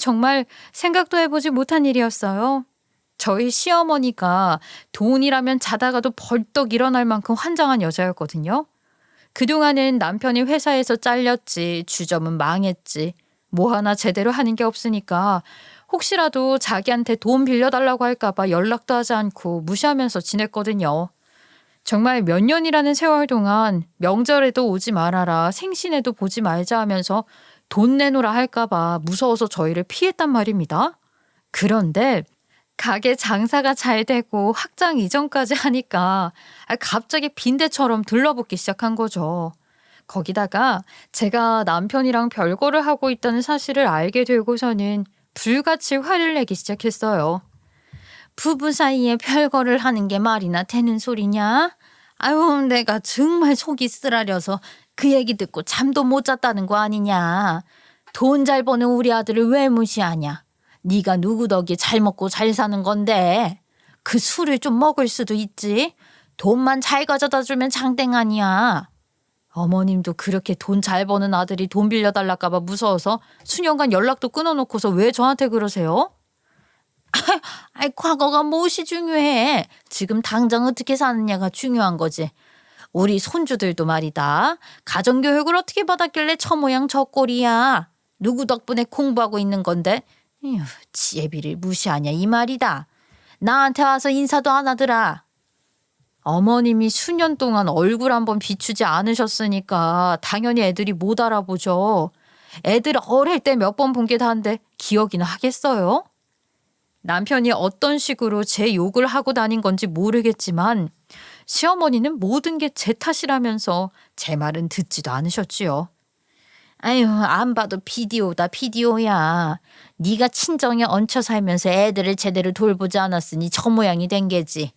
정말 생각도 해보지 못한 일이었어요. 저희 시어머니가 돈이라면 자다가도 벌떡 일어날 만큼 환장한 여자였거든요. 그동안은 남편이 회사에서 잘렸지, 주점은 망했지, 뭐 하나 제대로 하는 게 없으니까 혹시라도 자기한테 돈 빌려달라고 할까봐 연락도 하지 않고 무시하면서 지냈거든요. 정말 몇 년이라는 세월 동안 명절에도 오지 말아라, 생신에도 보지 말자 하면서 돈 내놓으라 할까봐 무서워서 저희를 피했단 말입니다. 그런데 가게 장사가 잘 되고 확장 이전까지 하니까 갑자기 빈대처럼 들러붙기 시작한 거죠. 거기다가 제가 남편이랑 별거를 하고 있다는 사실을 알게 되고서는 불같이 화를 내기 시작했어요. 부부 사이에 별거를 하는 게 말이나 되는 소리냐? 아유, 내가 정말 속이 쓰라려서 그 얘기 듣고 잠도 못 잤다는 거 아니냐? 돈 잘 버는 우리 아들을 왜 무시하냐? 네가 누구 덕에 잘 먹고 잘 사는 건데 그 술을 좀 먹을 수도 있지. 돈만 잘 가져다 주면 장땡 아니야. 어머님도 그렇게 돈 잘 버는 아들이 돈 빌려달랄까 봐 무서워서 수년간 연락도 끊어놓고서 왜 저한테 그러세요? 과거가 무엇이 중요해. 지금 당장 어떻게 사느냐가 중요한 거지. 우리 손주들도 말이다. 가정교육을 어떻게 받았길래 저 모양 저 꼴이야. 누구 덕분에 공부하고 있는 건데 지혜비를 무시하냐 이 말이다. 나한테 와서 인사도 안 하더라. 어머님이 수년 동안 얼굴 한번 비추지 않으셨으니까 당연히 애들이 못 알아보죠. 애들 어릴 때 몇 번 본 게 다인데 기억이나 하겠어요? 남편이 어떤 식으로 제 욕을 하고 다닌 건지 모르겠지만 시어머니는 모든 게 제 탓이라면서 제 말은 듣지도 않으셨지요. 아유, 안 봐도 비디오다 비디오야. 네가 친정에 얹혀 살면서 애들을 제대로 돌보지 않았으니 저 모양이 된 게지.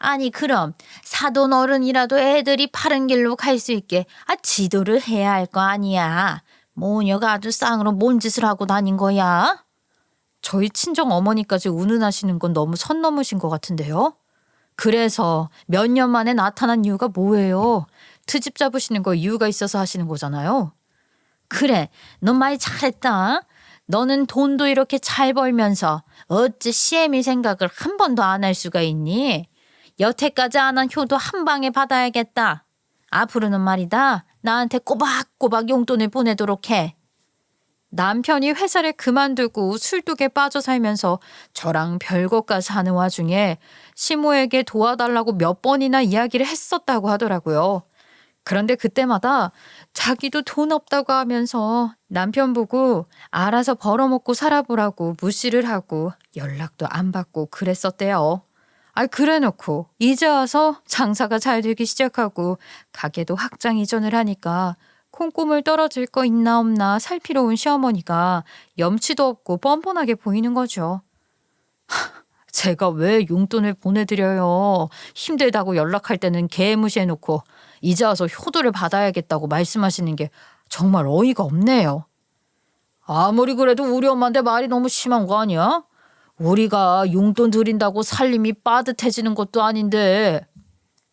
아니 그럼 사돈 어른이라도 애들이 바른 길로 갈 수 있게 지도를 해야 할 거 아니야. 모녀가 아주 쌍으로 뭔 짓을 하고 다닌 거야? 저희 친정 어머니까지 운운하시는 건 너무 선 넘으신 것 같은데요. 그래서 몇 년 만에 나타난 이유가 뭐예요? 트집 잡으시는 거 이유가 있어서 하시는 거잖아요. 그래, 너 말 잘했다. 너는 돈도 이렇게 잘 벌면서 어찌 시애미 생각을 한 번도 안 할 수가 있니? 여태까지 안 한 효도 한 방에 받아야겠다. 앞으로는 말이다. 나한테 꼬박꼬박 용돈을 보내도록 해. 남편이 회사를 그만두고 술독에 빠져 살면서 저랑 별것까지 하는 와중에 시모에게 도와달라고 몇 번이나 이야기를 했었다고 하더라고요. 그런데 그때마다 자기도 돈 없다고 하면서 남편 보고 알아서 벌어먹고 살아보라고 무시를 하고 연락도 안 받고 그랬었대요. 그래놓고 이제 와서 장사가 잘 되기 시작하고 가게도 확장 이전을 하니까 콩고물 떨어질 거 있나 없나 살피러 온 시어머니가 염치도 없고 뻔뻔하게 보이는 거죠. 제가 왜 용돈을 보내드려요. 힘들다고 연락할 때는 개무시해놓고 이제 와서 효도를 받아야겠다고 말씀하시는 게 정말 어이가 없네요. 아무리 그래도 우리 엄마한테 말이 너무 심한 거 아니야? 우리가 용돈 드린다고 살림이 빠듯해지는 것도 아닌데.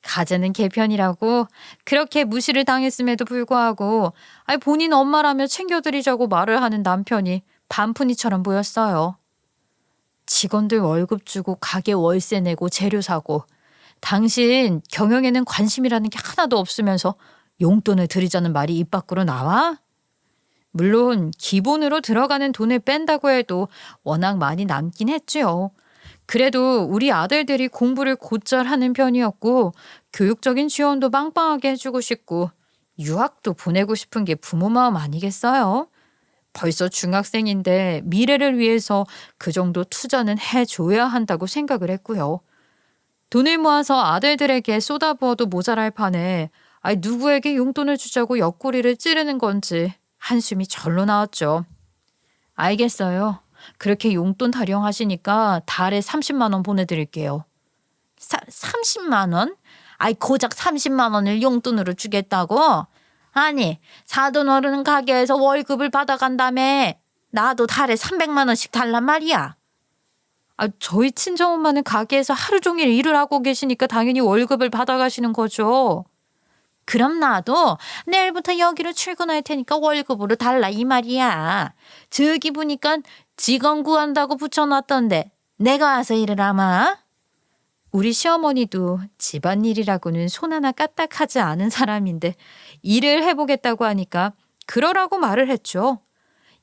가재는 개편이라고 그렇게 무시를 당했음에도 불구하고 본인 엄마라며 챙겨드리자고 말을 하는 남편이 반푼이처럼 보였어요. 직원들 월급 주고 가게 월세 내고 재료 사고 당신 경영에는 관심이라는 게 하나도 없으면서 용돈을 드리자는 말이 입 밖으로 나와? 물론 기본으로 들어가는 돈을 뺀다고 해도 워낙 많이 남긴 했지요. 그래도 우리 아들들이 공부를 곧잘 하는 편이었고 교육적인 지원도 빵빵하게 해주고 싶고 유학도 보내고 싶은 게 부모 마음 아니겠어요? 벌써 중학생인데 미래를 위해서 그 정도 투자는 해줘야 한다고 생각을 했고요. 돈을 모아서 아들들에게 쏟아부어도 모자랄 판에 누구에게 용돈을 주자고 옆구리를 찌르는 건지 한숨이 절로 나왔죠. 알겠어요. 그렇게 용돈 타령하시니까 달에 30만 원 보내드릴게요. 30만 원? 고작 30만 원을 용돈으로 주겠다고? 아니, 사돈 어른 가게에서 월급을 받아간다며. 나도 달에 300만 원씩 달란 말이야. 저희 친정엄마는 가게에서 하루 종일 일을 하고 계시니까 당연히 월급을 받아가시는 거죠. 그럼 나도 내일부터 여기로 출근할 테니까 월급으로 달라 이 말이야. 저기 보니까 직원 구한다고 붙여놨던데 내가 와서 일을 하마? 우리 시어머니도 집안일이라고는 손 하나 까딱하지 않은 사람인데 일을 해보겠다고 하니까 그러라고 말을 했죠.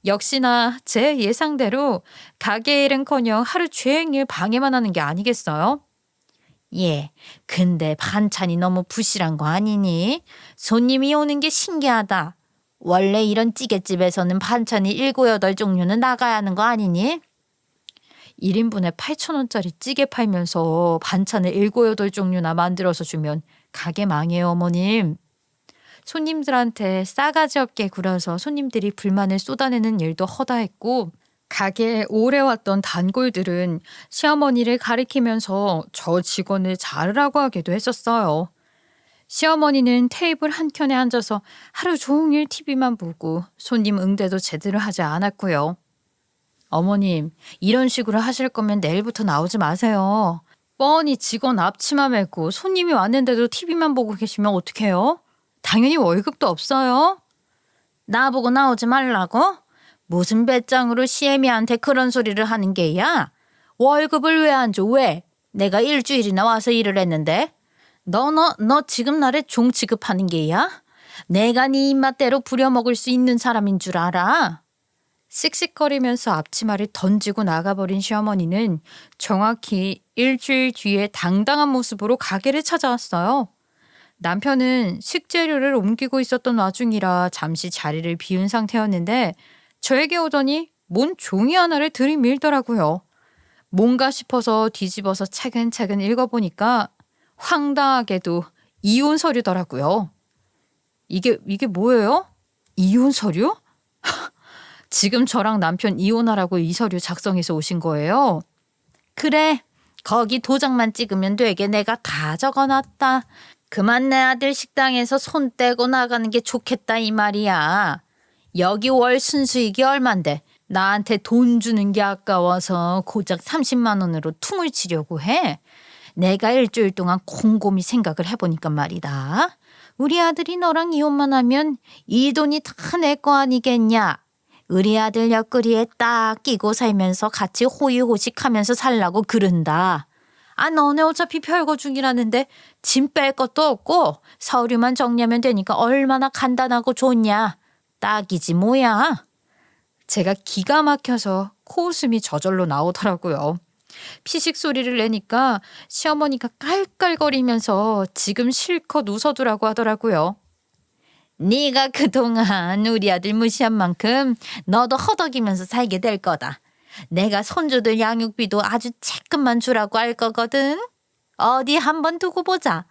역시나 제 예상대로 가게 일은커녕 하루 종일 방해만 하는 게 아니겠어요? 예, 근데 반찬이 너무 부실한 거 아니니? 손님이 오는 게 신기하다. 원래 이런 찌개집에서는 반찬이 7, 8종류는 나가야 하는 거 아니니? 1인분에 8,000원짜리 찌개 팔면서 반찬을 7, 8종류나 만들어서 주면 가게 망해요, 어머님. 손님들한테 싸가지 없게 굴어서 손님들이 불만을 쏟아내는 일도 허다했고 가게에 오래 왔던 단골들은 시어머니를 가리키면서 저 직원을 자르라고 하기도 했었어요. 시어머니는 테이블 한켠에 앉아서 하루 종일 TV만 보고 손님 응대도 제대로 하지 않았고요. 어머님, 이런 식으로 하실 거면 내일부터 나오지 마세요. 뻔히 직원 앞치마 메고 손님이 왔는데도 TV만 보고 계시면 어떡해요? 당연히 월급도 없어요. 나보고 나오지 말라고? 무슨 배짱으로 시애미한테 그런 소리를 하는 게야? 월급을 왜 안 줘? 왜? 내가 일주일이나 와서 일을 했는데? 너 지금 나를 종 취급하는 게야? 내가 네 입맛대로 부려먹을 수 있는 사람인 줄 알아? 씩씩거리면서 앞치마를 던지고 나가버린 시어머니는 정확히 일주일 뒤에 당당한 모습으로 가게를 찾아왔어요. 남편은 식재료를 옮기고 있었던 와중이라 잠시 자리를 비운 상태였는데 저에게 오더니 뭔 종이 하나를 들이밀더라고요. 뭔가 싶어서 뒤집어서 차근차근 읽어보니까 황당하게도 이혼 서류더라고요. 이게 뭐예요? 이혼 서류? 지금 저랑 남편 이혼하라고 이 서류 작성해서 오신 거예요? 그래, 거기 도장만 찍으면 되게 내가 다 적어놨다. 그만 내 아들 식당에서 손 떼고 나가는 게 좋겠다 이 말이야. 여기 월 순수익이 얼만데 나한테 돈 주는 게 아까워서 고작 30만 원으로 퉁을 치려고 해. 내가 일주일 동안 곰곰이 생각을 해보니까 말이다. 우리 아들이 너랑 이혼만 하면 이 돈이 다 내 거 아니겠냐. 우리 아들 옆구리에 딱 끼고 살면서 같이 호의호식하면서 살라고 그런다. 너네 어차피 별거 중이라는데 짐 뺄 것도 없고 서류만 정리하면 되니까 얼마나 간단하고 좋냐. 딱이지 뭐야. 제가 기가 막혀서 코웃음이 저절로 나오더라고요. 피식 소리를 내니까 시어머니가 깔깔거리면서 지금 실컷 웃어두라고 하더라고요. 네가 그동안 우리 아들 무시한 만큼 너도 허덕이면서 살게 될 거다. 내가 손주들 양육비도 아주 조금만 주라고 할 거거든. 어디 한번 두고 보자.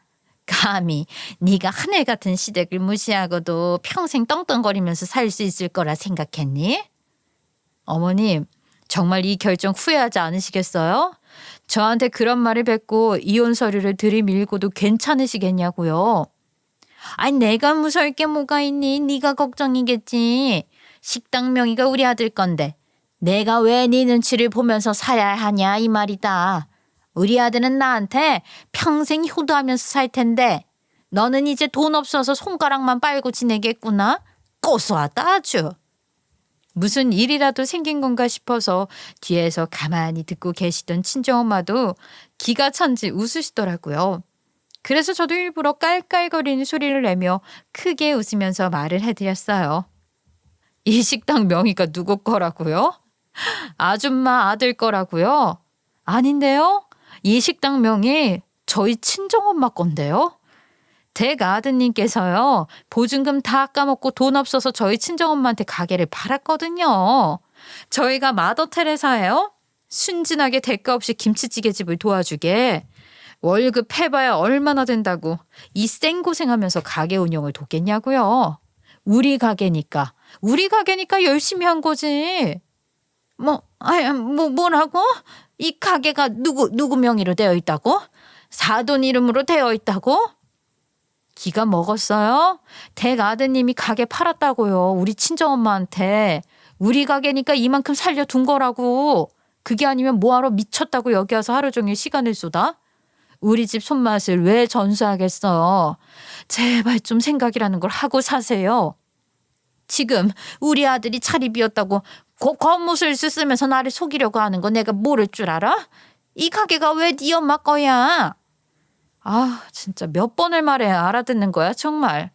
감히 네가 하늘 같은 시댁을 무시하고도 평생 떵떵거리면서 살 수 있을 거라 생각했니? 어머님, 정말 이 결정 후회하지 않으시겠어요? 저한테 그런 말을 뱉고 이혼 서류를 들이밀고도 괜찮으시겠냐고요. 내가 무서울 게 뭐가 있니? 네가 걱정이겠지. 식당 명의가 우리 아들 건데 내가 왜 네 눈치를 보면서 살아야 하냐 이 말이다. 우리 아들은 나한테 평생 효도하면서 살 텐데 너는 이제 돈 없어서 손가락만 빨고 지내겠구나. 고소하다 아주. 무슨 일이라도 생긴 건가 싶어서 뒤에서 가만히 듣고 계시던 친정엄마도 기가 찬지 웃으시더라고요. 그래서 저도 일부러 깔깔거리는 소리를 내며 크게 웃으면서 말을 해드렸어요. 이 식당 명의가 누구 거라고요? 아줌마 아들 거라고요? 아닌데요? 이 식당명이 저희 친정엄마 건데요. 댁 아드님께서요, 보증금 다 까먹고 돈 없어서 저희 친정엄마한테 가게를 팔았거든요. 저희가 마더 테레사예요. 순진하게 대가 없이 김치찌개집을 도와주게. 월급 해봐야 얼마나 된다고 이 생고생하면서 가게 운영을 돕겠냐고요. 우리 가게니까 열심히 한 거지. 뭐라고? 이 가게가 누구 명의로 되어 있다고? 사돈 이름으로 되어 있다고? 기가 먹었어요? 댁 아드님이 가게 팔았다고요. 우리 친정엄마한테. 우리 가게니까 이만큼 살려둔 거라고. 그게 아니면 뭐하러 미쳤다고 여기 와서 하루 종일 시간을 쏟아? 우리 집 손맛을 왜 전수하겠어? 제발 좀 생각이라는 걸 하고 사세요. 지금 우리 아들이 차리 비었다고 겉모습을 쓰면서 나를 속이려고 하는 거 내가 모를 줄 알아? 이 가게가 왜 네 엄마 거야? 아, 진짜 몇 번을 말해야 알아듣는 거야, 정말.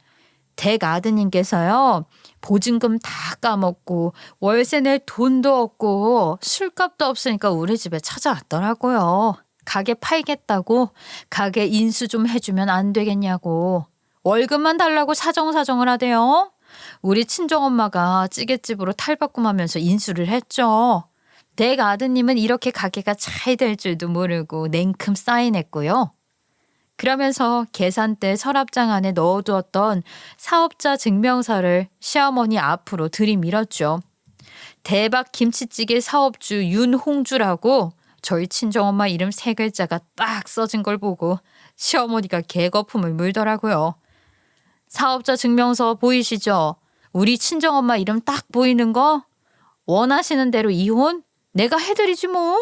댁 아드님께서요, 보증금 다 까먹고 월세 낼 돈도 없고 술값도 없으니까 우리 집에 찾아왔더라고요. 가게 팔겠다고 가게 인수 좀 해주면 안 되겠냐고. 월급만 달라고 사정사정을 하대요. 우리 친정엄마가 찌개집으로 탈바꿈하면서 인수를 했죠. 댁 아드님은 이렇게 가게가 잘 될 줄도 모르고 냉큼 사인했고요. 그러면서 계산대 서랍장 안에 넣어두었던 사업자 증명서를 시어머니 앞으로 들이밀었죠. 대박 김치찌개 사업주 윤홍주라고 저희 친정엄마 이름 3글자가 딱 써진 걸 보고 시어머니가 개거품을 물더라고요. 사업자 증명서 보이시죠? 우리 친정엄마 이름 딱 보이는 거? 원하시는 대로 이혼? 내가 해드리지 뭐.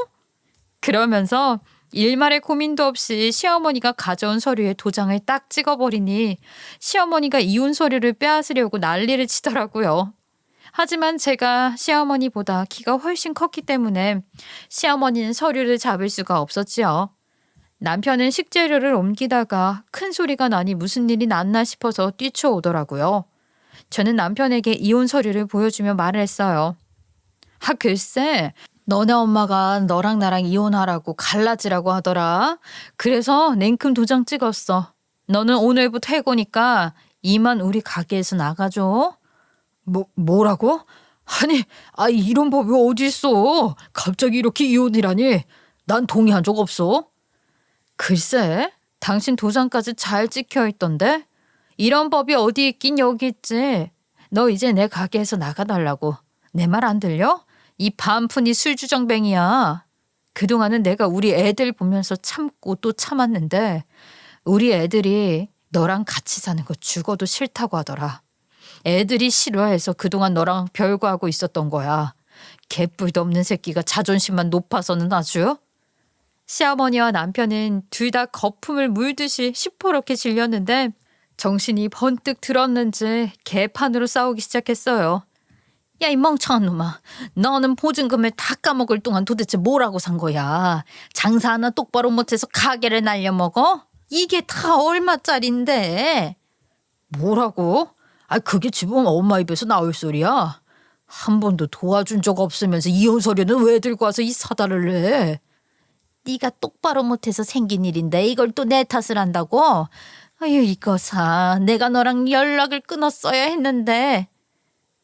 그러면서 일말의 고민도 없이 시어머니가 가져온 서류에 도장을 딱 찍어버리니 시어머니가 이혼 서류를 빼앗으려고 난리를 치더라고요. 하지만 제가 시어머니보다 키가 훨씬 컸기 때문에 시어머니는 서류를 잡을 수가 없었지요. 남편은 식재료를 옮기다가 큰 소리가 나니 무슨 일이 났나 싶어서 뛰쳐오더라고요. 저는 남편에게 이혼 서류를 보여주며 말을 했어요. 글쎄, 너네 엄마가 너랑 나랑 이혼하라고 갈라지라고 하더라. 그래서 냉큼 도장 찍었어. 너는 오늘부터 해고니까 이만 우리 가게에서 나가줘. 뭐라고? 아니, 이런 법이 어디 있어? 갑자기 이렇게 이혼이라니. 난 동의한 적 없어. 글쎄, 당신 도장까지 잘 찍혀 있던데? 이런 법이 어디 있긴 여기 있지. 너 이제 내 가게에서 나가달라고. 내 말 안 들려? 이 반푼이 술주정뱅이야. 그동안은 내가 우리 애들 보면서 참고 또 참았는데 우리 애들이 너랑 같이 사는 거 죽어도 싫다고 하더라. 애들이 싫어해서 그동안 너랑 별거하고 있었던 거야. 개뿔도 없는 새끼가 자존심만 높아서는 아주. 시어머니와 남편은 둘 다 거품을 물듯이 시퍼렇게 질렸는데 정신이 번뜩 들었는지 개판으로 싸우기 시작했어요. 야, 이 멍청한 놈아. 너는 보증금을 다 까먹을 동안 도대체 뭐라고 산 거야? 장사 하나 똑바로 못해서 가게를 날려먹어? 이게 다 얼마짜린데? 뭐라고? 그게 지금 엄마 입에서 나올 소리야? 한 번도 도와준 적 없으면서 이혼 서류는 왜 들고 와서 이 사달을 해? 네가 똑바로 못해서 생긴 일인데 이걸 또 내 탓을 한다고? 아유, 이거사. 내가 너랑 연락을 끊었어야 했는데.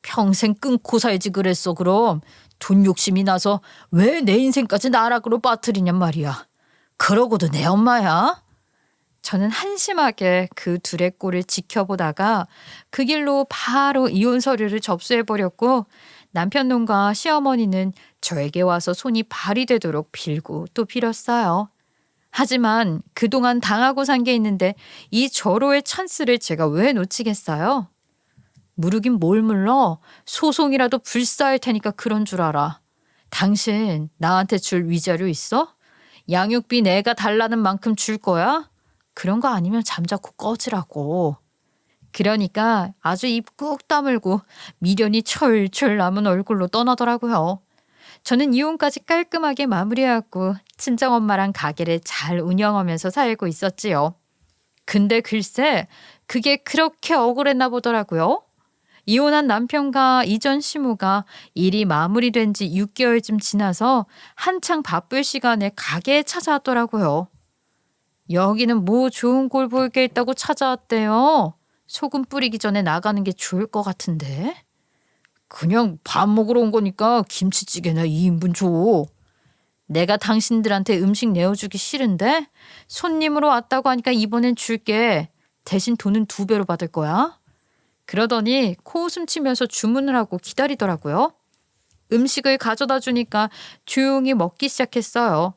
평생 끊고 살지 그랬어. 그럼 돈 욕심이 나서 왜 내 인생까지 나락으로 빠뜨리냔 말이야. 그러고도 내 엄마야? 저는 한심하게 그 둘의 꼴을 지켜보다가 그 길로 바로 이혼 서류를 접수해버렸고 남편 놈과 시어머니는 저에게 와서 손이 발이 되도록 빌고 또 빌었어요. 하지만 그동안 당하고 산 게 있는데 이 절호의 찬스를 제가 왜 놓치겠어요? 무르긴 뭘 물러? 소송이라도 불사할 테니까 그런 줄 알아. 당신 나한테 줄 위자료 있어? 양육비 내가 달라는 만큼 줄 거야? 그런 거 아니면 잠자코 꺼지라고. 그러니까 아주 입 꾹 다물고 미련이 철철 남은 얼굴로 떠나더라고요. 저는 이혼까지 깔끔하게 마무리하고 친정엄마랑 가게를 잘 운영하면서 살고 있었지요. 근데 글쎄 그게 그렇게 억울했나 보더라고요. 이혼한 남편과 이전 시모가 일이 마무리된 지 6개월쯤 지나서 한창 바쁠 시간에 가게에 찾아왔더라고요. 여기는 뭐 좋은 꼴 볼 게 있다고 찾아왔대요. 소금 뿌리기 전에 나가는 게 좋을 것 같은데. 그냥 밥 먹으러 온 거니까 김치찌개나 2인분 줘. 내가 당신들한테 음식 내어주기 싫은데 손님으로 왔다고 하니까 이번엔 줄게. 대신 돈은 2배로 받을 거야. 그러더니 코웃음 치면서 주문을 하고 기다리더라고요. 음식을 가져다 주니까 조용히 먹기 시작했어요.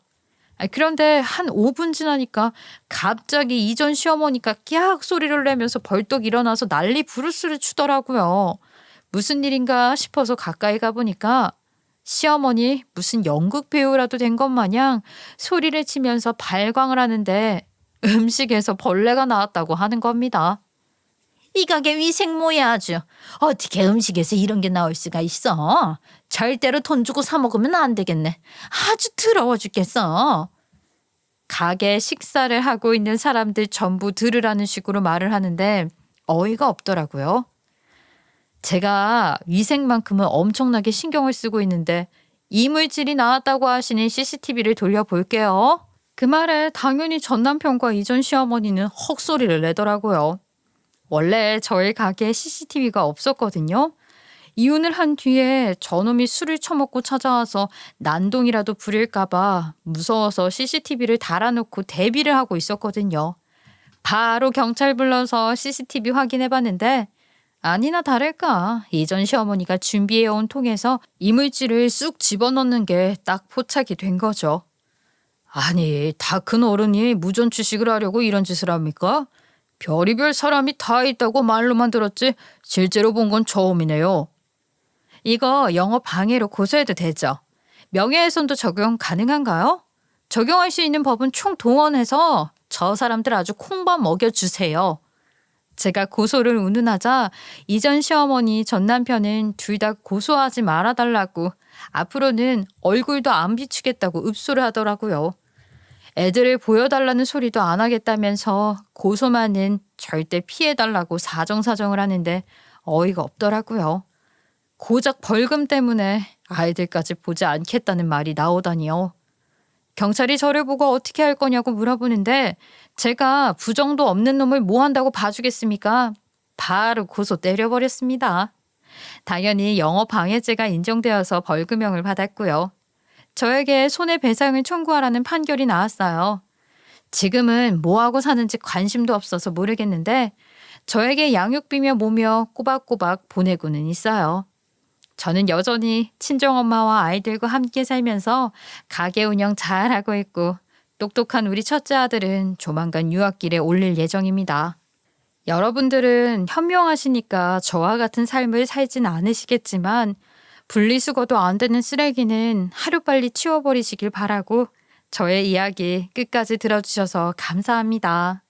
그런데 한 5분 지나니까 갑자기 이전 시어머니가 깍 소리를 내면서 벌떡 일어나서 난리 부르스를 추더라고요. 무슨 일인가 싶어서 가까이 가보니까 시어머니 무슨 연극 배우라도 된 것 마냥 소리를 치면서 발광을 하는데 음식에서 벌레가 나왔다고 하는 겁니다. 이 가게 위생모야 아주. 어떻게 음식에서 이런 게 나올 수가 있어. 절대로 돈 주고 사 먹으면 안 되겠네. 아주 더러워 죽겠어. 가게 식사를 하고 있는 사람들 전부 들으라는 식으로 말을 하는데 어이가 없더라고요. 제가 위생만큼은 엄청나게 신경을 쓰고 있는데 이물질이 나왔다고 하시는 CCTV를 돌려볼게요. 그 말에 당연히 전 남편과 이전 시어머니는 헉소리를 내더라고요. 원래 저희 가게에 CCTV가 없었거든요. 이혼을 한 뒤에 저놈이 술을 처먹고 찾아와서 난동이라도 부릴까 봐 무서워서 CCTV를 달아놓고 대비를 하고 있었거든요. 바로 경찰 불러서 CCTV 확인해봤는데 아니나 다를까 이전 시어머니가 준비해온 통에서 이물질을 쑥 집어넣는 게 딱 포착이 된 거죠. 아니, 다 큰 어른이 무전취식을 하려고 이런 짓을 합니까? 별의별 사람이 다 있다고 말로만 들었지 실제로 본 건 처음이네요. 이거 영업 방해로 고소해도 되죠? 명예훼손도 적용 가능한가요? 적용할 수 있는 법은 총동원해서 저 사람들 아주 콩밥 먹여주세요. 제가 고소를 운운하자 이전 시어머니 전 남편은 둘 다 고소하지 말아달라고 앞으로는 얼굴도 안 비추겠다고 읍소를 하더라고요. 애들을 보여달라는 소리도 안 하겠다면서 고소만은 절대 피해달라고 사정사정을 하는데 어이가 없더라고요. 고작 벌금 때문에 아이들까지 보지 않겠다는 말이 나오다니요. 경찰이 저를 보고 어떻게 할 거냐고 물어보는데 제가 부정도 없는 놈을 뭐 한다고 봐주겠습니까? 바로 고소 때려버렸습니다. 당연히 영업방해죄가 인정되어서 벌금형을 받았고요. 저에게 손해배상을 청구하라는 판결이 나왔어요. 지금은 뭐하고 사는지 관심도 없어서 모르겠는데 저에게 양육비며 뭐며 꼬박꼬박 보내고는 있어요. 저는 여전히 친정엄마와 아이들과 함께 살면서 가게 운영 잘하고 있고 똑똑한 우리 첫째 아들은 조만간 유학길에 올릴 예정입니다. 여러분들은 현명하시니까 저와 같은 삶을 살진 않으시겠지만 분리수거도 안 되는 쓰레기는 하루빨리 치워버리시길 바라고 저의 이야기 끝까지 들어주셔서 감사합니다.